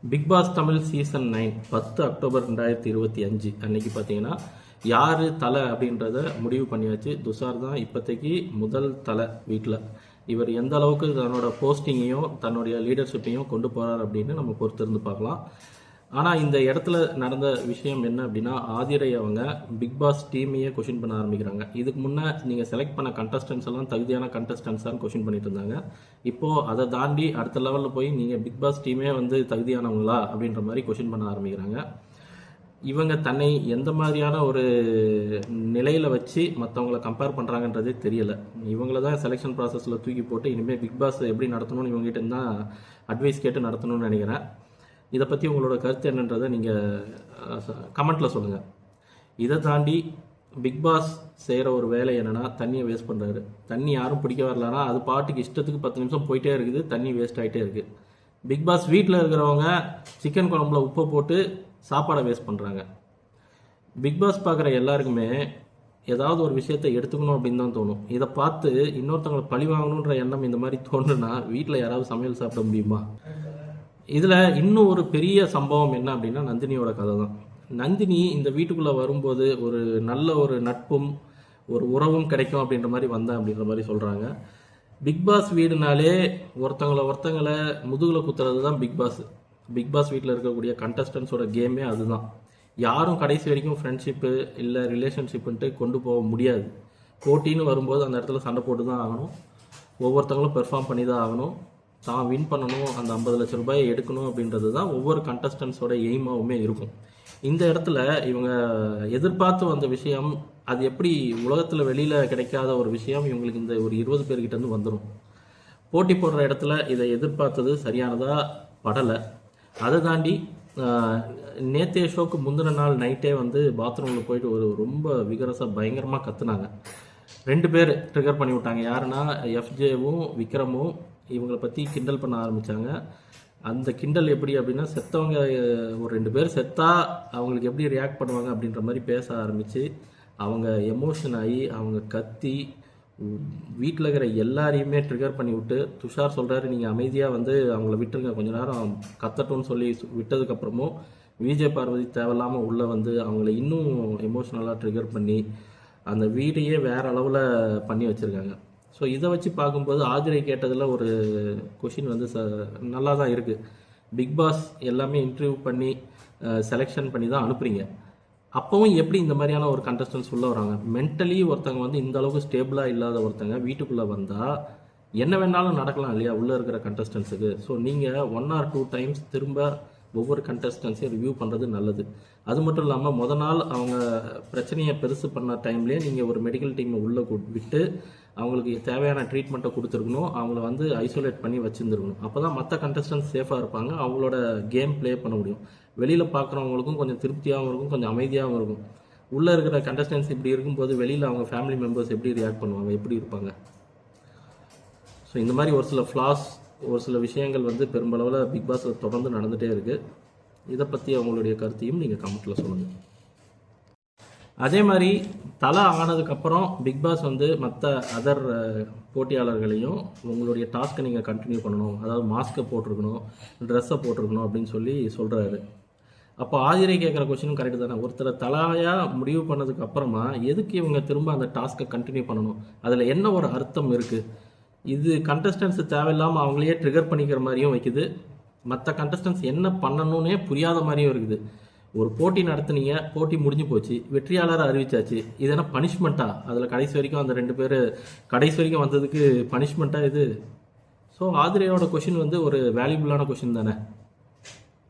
Big Boss Tamil season 9 10 October 2025 அன்னைக்கு பார்த்தீங்கன்னா யார் தலை அப்படின்றத முடிவு பண்ணியாச்சு. துஷார் தான் இப்போதைக்கு முதல் தலை வீட்டில். இவர் எந்த அளவுக்கு தன்னோட போஸ்டிங்கையும் தன்னுடைய லீடர்ஷிப்பையும் கொண்டு போகிறார் அப்படின்னு நம்ம பொறுத்திருந்து பார்க்கலாம். ஆனால் இந்த இடத்துல நடந்த விஷயம் என்ன அப்படின்னா, ஆதிரை அவங்க பிக் பாஸ் டீமையே கொஷின் பண்ண ஆரம்பிக்கிறாங்க. இதுக்கு முன்னே நீங்கள் செலக்ட் பண்ண கண்டஸ்டன்ஸ் எல்லாம் தகுதியான கண்டஸ்டன்ஸான்னு கொஷின் பண்ணிட்டு இருந்தாங்க. இப்போது அதை தாண்டி அடுத்த லெவலில் போய் நீங்கள் பிக் பாஸ் டீமே வந்து தகுதியானவங்களா அப்படின்ற மாதிரி கொஷின் பண்ண ஆரம்பிக்கிறாங்க. இவங்க தன்னை எந்த மாதிரியான ஒரு நிலையில் வச்சு மற்றவங்களை கம்பேர் பண்ணுறாங்கன்றதே தெரியலை. இவங்கள தான் செலெக்ஷன் ப்ராசஸில் தூக்கி போட்டு இனிமேல் பிக் பாஸ் எப்படி நடத்தணும்னு இவங்ககிட்ட தான் அட்வைஸ் கேட்டு நடத்தணும்னு நினைக்கிறேன். இதை பற்றி உங்களோட கருத்து என்னன்றதை நீங்கள் கமெண்ட்டில் சொல்லுங்கள். இதை தாண்டி பிக் பாஸ் செய்கிற ஒரு வேலை என்னென்னா, தண்ணியை வேஸ்ட் பண்ணுறாரு. தண்ணி யாரும் பிடிக்க வரலன்னா அது பாட்டுக்கு இஷ்டத்துக்கு 10 நிமிஷம் போயிட்டே இருக்குது, தண்ணி வேஸ்ட் ஆகிட்டே இருக்குது. பிக் பாஸ் வீட்டில் இருக்கிறவங்க சிக்கன் குழம்புல உப்பை போட்டு சாப்பாடை வேஸ்ட் பண்ணுறாங்க. பிக் பாஸ் பார்க்குற எல்லாருக்குமே ஏதாவது ஒரு விஷயத்தை எடுத்துக்கணும் அப்படின்னு தான் தோணும். இதை பார்த்து இன்னொருத்தவங்களை பழி வாங்கணுன்ற எண்ணம் இந்த மாதிரி தோணுன்னா வீட்டில் யாராவது சமையல் சாப்பிட முடியுமா? இதில் இன்னும் ஒரு பெரிய சம்பவம் என்ன அப்படின்னா, நந்தினியோட கதை தான். நந்தினி இந்த வீட்டுக்குள்ளே வரும்போது ஒரு நல்ல ஒரு நட்பும் ஒரு உறவும் கிடைக்கும் அப்படின்ற மாதிரி வந்தேன் அப்படின்ற மாதிரி சொல்கிறாங்க. பிக் பாஸ் வீடுனாலே ஒருத்தங்களை முதுகில் குத்துறது தான் பிக் பாஸ். பிக் பாஸ் வீட்டில் இருக்கக்கூடிய கண்டஸ்டன்ஸோட கேமே அதுதான். யாரும் கடைசி வரைக்கும் ஃப்ரெண்ட்ஷிப்பு இல்லை ரிலேஷன்ஷிப்புன்ட்டு கொண்டு போக முடியாது. போட்டின்னு வரும்போது அந்த இடத்துல சண்டை போட்டு தான் ஆகணும். ஒவ்வொருத்தங்களும் பெர்ஃபார்ம் பண்ணி தான் ஆகணும். தான் வின் பண்ணணும், அந்த 50 லட்ச ரூபாயை எடுக்கணும் அப்படின்றது தான் ஒவ்வொரு கண்டஸ்டன்ஸோட எய்மாவுமே இருக்கும். இந்த இடத்துல இவங்க எதிர்பார்த்து வந்த விஷயம், அது எப்படி உலகத்தில் வெளியில் கிடைக்காத ஒரு விஷயம் இவங்களுக்கு இந்த ஒரு 20 பேர்கிட்டேருந்து வந்துடும். போட்டி போடுற இடத்துல இதை எதிர்பார்த்தது சரியானதாக படலை. அதை தாண்டி நேற்றைய ஷோக்கு முந்தின நாள் நைட்டே வந்து பாத்ரூமில் போயிட்டு ஒரு ரொம்ப விகரஸாக பயங்கரமாக கத்துனாங்க. 2 பேர் ட்ரிகர் பண்ணி விட்டாங்க. யாருன்னா எஃப்ஜேவும் விக்ரமும் இவங்களை பற்றி கிண்டல் பண்ண ஆரம்பித்தாங்க. அந்த கிண்டல் எப்படி அப்படின்னா, செத்தவங்க ஒரு 2 பேர் செத்தா அவங்களுக்கு எப்படி ரியாக்ட் பண்ணுவாங்க அப்படின்ற மாதிரி பேச ஆரம்பித்து அவங்க எமோஷன் ஆகி அவங்க கத்தி வீட்டில் இருக்கிற எல்லாரையுமே ட்ரிகர் பண்ணி விட்டு, துஷார் சொல்கிறாரு நீங்கள் அமைதியாக வந்து அவங்கள விட்டுருங்க, கொஞ்ச நேரம் கத்தட்டும்னு சொல்லி விட்டதுக்கப்புறமும் விஜய் பார்வதி தேவையில்லாமல் உள்ளே வந்து அவங்கள இன்னும் எமோஷ்னலாக ட்ரிகர் பண்ணி அந்த வீடையே வேறு அளவில் பண்ணி வச்சுருக்காங்க. ஸோ இதை வச்சு பார்க்கும்போது ஆதிரை கேட்டதில் ஒரு கொஷின் வந்து நல்லா தான் இருக்குது. பிக் பாஸ் எல்லாமே இன்டர்வியூ பண்ணி செலெக்ஷன் பண்ணி தான் அனுப்புகிறீங்க. அப்போவும் எப்படி இந்த மாதிரியான ஒரு கண்டஸ்டன்ஸ் உள்ளே வராங்க? மென்டலி ஒருத்தங்க வந்து இந்த அளவுக்கு ஸ்டேபிளாக இல்லாத ஒருத்தங்க வீட்டுக்குள்ளே வந்தால் என்ன வேணாலும் நடக்கலாம் இல்லையா உள்ளே இருக்கிற கண்டஸ்டன்ஸுக்கு? ஸோ நீங்கள் 1 or 2 டைம்ஸ் திரும்ப ஒவ்வொரு கண்டஸ்டன்ஸையும் ரிவ்யூ பண்ணுறது நல்லது. அது மட்டும் இல்லாமல் மொதல் நாள் அவங்க பிரச்சனையை பெருசு பண்ண டைம்லேயே நீங்கள் ஒரு மெடிக்கல் டீமை உள்ளே விட்டு அவங்களுக்கு தேவையான ட்ரீட்மெண்ட்டை கொடுத்துருக்கணும். அவங்கள வந்து ஐசோலேட் பண்ணி வச்சுருந்துருக்கணும். அப்போ தான் மற்ற கண்டஸ்டன்ஸ் சேஃபாக இருப்பாங்க, அவங்களோட கேம் ப்ளே பண்ண முடியும். வெளியில் பார்க்குறவங்களுக்கும் கொஞ்சம் திருப்தியாகவும் இருக்கும், கொஞ்சம் அமைதியாகவும் இருக்கும். உள்ளே இருக்கிற கண்டஸ்டன்ஸ் இப்படி இருக்கும்போது வெளியில் அவங்க ஃபேமிலி மெம்பர்ஸ் எப்படி ரியாக்ட் பண்ணுவாங்க, எப்படி இருப்பாங்க? ஸோ இந்த மாதிரி ஒரு சில ஃப்ளாஸ், ஒரு சில விஷயங்கள் வந்து பெரும்பளவில் பிக் பாஸில் தொடர்ந்து நடந்துகிட்டே இருக்குது. இதை பற்றி அவங்களுடைய கருத்தையும் நீங்கள் கமெண்ட்டில் சொல்லுங்கள். அதே மாதிரி தலை ஆனதுக்கப்புறம் பிக் பாஸ் வந்து மற்ற அதர் போட்டியாளர்களையும் உங்களுடைய டாஸ்க்கை நீங்கள் கண்டினியூ பண்ணணும், அதாவது மாஸ்க்கை போட்டிருக்கணும், ட்ரெஸ்ஸை போட்டிருக்கணும் அப்படின்னு சொல்லி சொல்கிறாரு. அப்போ ஆதிரை கேட்குற கொஸ்டினும் கரெக்டு தானே. ஒருத்தரை தலையாக முடிவு பண்ணதுக்கு அப்புறமா எதுக்கு இவங்க திரும்ப அந்த டாஸ்க்கை கண்டினியூ பண்ணணும்? அதில் என்ன ஒரு அர்த்தம் இருக்குது? இது கண்டஸ்டன்ஸ் தேவையில்லாமல் அவங்களையே ட்ரிகர் பண்ணிக்கிற மாதிரியும் வைக்குது. மற்ற கண்டஸ்டன்ஸ் என்ன பண்ணணுன்னே புரியாத மாதிரியும் இருக்குது. ஒரு போட்டி நடத்துனீங்க, போட்டி முடிஞ்சு போச்சு, வெற்றியாளரை அறிவிச்சாச்சு. இது என்ன பனிஷ்மெண்ட்டா? அதில் கடைசி வரைக்கும் அந்த 2 பேர் கடைசி வரைக்கும் வந்ததுக்கு பனிஷ்மெண்ட்டாக இது? ஸோ ஆதிரையோட கொஷின் வந்து ஒரு வேல்யூபிளான கொஷின் தானே.